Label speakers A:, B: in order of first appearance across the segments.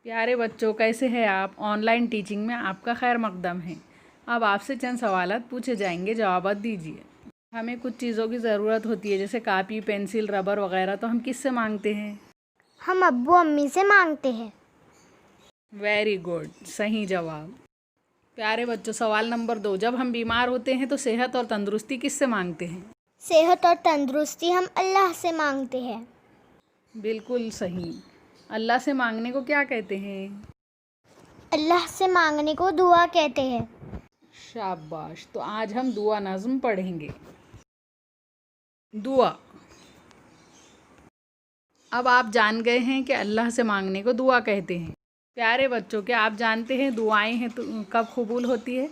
A: प्यारे बच्चों, कैसे हैं आप। ऑनलाइन टीचिंग में आपका खैर मकदम है। अब आपसे चंद सवालात पूछे जाएंगे, जवाबात दीजिए। हमें कुछ चीज़ों की ज़रूरत होती है, जैसे कापी, पेंसिल, रबर वगैरह, तो हम किससे मांगते हैं?
B: हम अब्बू अम्मी से मांगते हैं।
A: वेरी गुड, सही जवाब। प्यारे बच्चों, सवाल नंबर 2, जब हम बीमार होते हैं तो सेहत और तंदुरुस्ती किससे मांगते हैं?
B: सेहत और तंदुरुस्ती हम अल्लाह से मांगते हैं।
A: बिल्कुल सही। अल्लाह से मांगने को क्या कहते हैं?
B: अल्लाह से मांगने को दुआ कहते हैं।
A: शाबाश। तो आज हम दुआ नज़्म पढ़ेंगे। दुआ। अब आप जान गए हैं कि अल्लाह से मांगने को दुआ कहते हैं। प्यारे बच्चों, क्या आप जानते हैं दुआएं हैं तो कब कबूल होती है?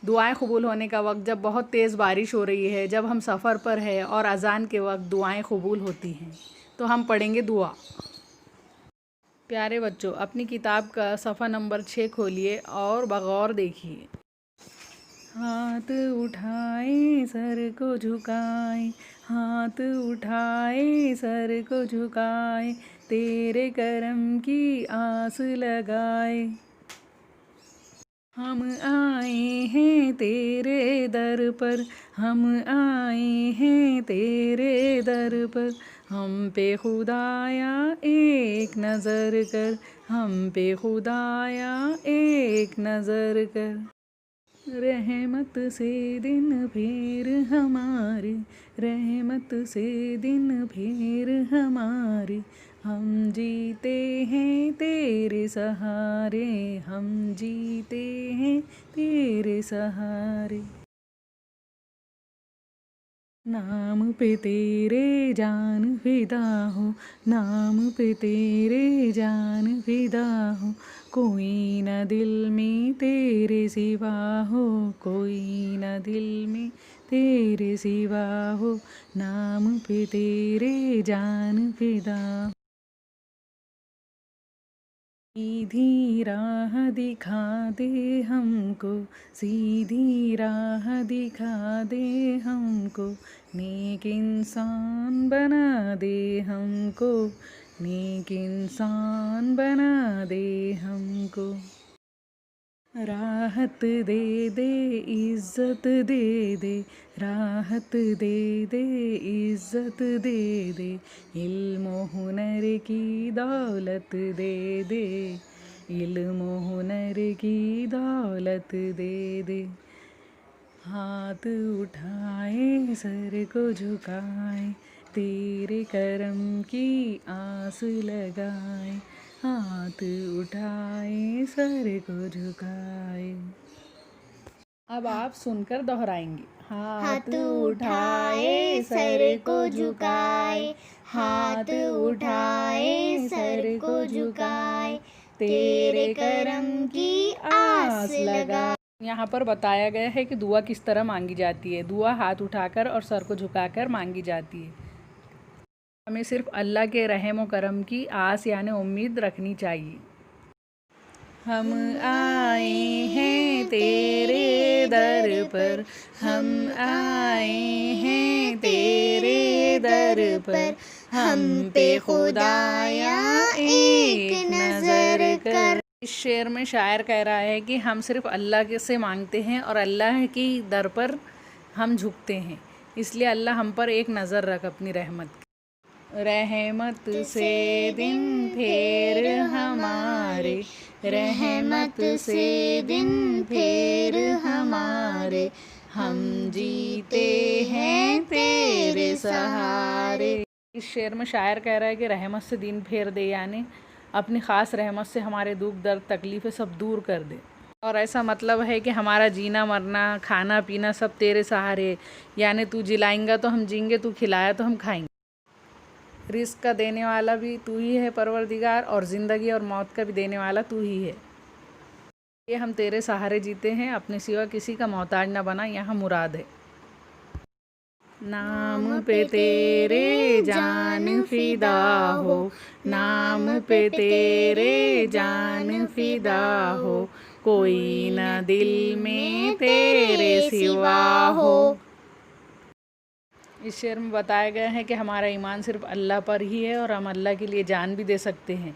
A: दुआएं कबूल होने का वक्त जब बहुत तेज़ बारिश हो रही है, जब हम सफ़र पर है और अज़ान के वक्त दुआएं कबूल होती हैं। तो हम पढ़ेंगे दुआ। प्यारे बच्चों, अपनी किताब का सफ़ा नंबर 6 खोलिए और बगौर देखिए। हाथ उठाए सर को झुकाए, हाथ उठाए सर को झुकाए, तेरे करम की आस लगाए। हम आए हैं तेरे दर पर, हम आए हैं तेरे दर पर, हम पे खुदाया एक नज़र कर, हम पे खुदाया एक नज़र कर। रहमत से दिन फेर हमारे, रहमत से दिन फेर हमारे, हम जीते हैं तेरे सहारे, हम जीते हैं तेरे सहारे। नाम पे तेरे जान फिदा हो, नाम पे तेरे जान फिदा हो, कोई न दिल में तेरे सिवा हो, कोई न दिल में तेरे सिवा हो, नाम पे तेरे जान फिदा। सीधी राह दिखा दे हमको, सीधी राह दिखा दे हमको, नेक इंसान बना दे हमको, नेक इंसान बना दे हमको। राहत दे दे इज़्ज़त दे दे, राहत दे दे इज़्ज़त दे दे, इल्म हुनर की दौलत दे दे, इल्म हुनर की दौलत दे दे। हाथ उठाए सर को झुकाए, तेरे करम की आस लगाए, हाथ उठाए सर को झुकाए। अब आप सुनकर दोहराएंगे।
B: हाथ उठाए सर को झुकाए, हाथ उठाए सर को झुकाए, तेरे करम की आस लगा।
A: यहाँ पर बताया गया है कि दुआ किस तरह मांगी जाती है। दुआ हाथ उठाकर और सर को झुकाकर मांगी जाती है। हमें सिर्फ अल्लाह के रहम व करम की आस यानी उम्मीद रखनी चाहिए। हम आए हैं तेरे दर पर, हम आए हैं तेरे दर पर, हम पे खुदाया एक नज़र कर। इस शेर में शायर कह रहा है कि हम सिर्फ अल्लाह के से मांगते हैं और अल्लाह की दर पर हम झुकते हैं, इसलिए अल्लाह हम पर एक नज़र रख अपनी रहमत की। रहमत से दिन फेर हमारे, रहमत से दिन फेर हमारे, हम जीते हैं तेरे सहारे। इस शेर में शायर कह रहा है कि रहमत से दिन फेर दे, यानी अपनी ख़ास रहमत से हमारे दुख दर्द तकलीफ़ें सब दूर कर दे। और ऐसा मतलब है कि हमारा जीना मरना खाना पीना सब तेरे सहारे, यानी तू जिलाएंगा तो हम जीएंगे, तू खिलाया तो हम खाएंगे। रिस्क का देने वाला भी तू ही है परवरदिगार, और ज़िंदगी और मौत का भी देने वाला तू ही है। ये हम तेरे सहारे जीते हैं, अपने सिवा किसी का मोहताज न बना, यहाँ मुराद है। नाम पे तेरे जान फिदा हो, नाम पे तेरे जान फिदा हो, कोई न दिल में तेरे सिवा हो। इस शेर में बताया गया है कि हमारा ईमान सिर्फ अल्लाह पर ही है और हम अल्लाह के लिए जान भी दे सकते हैं,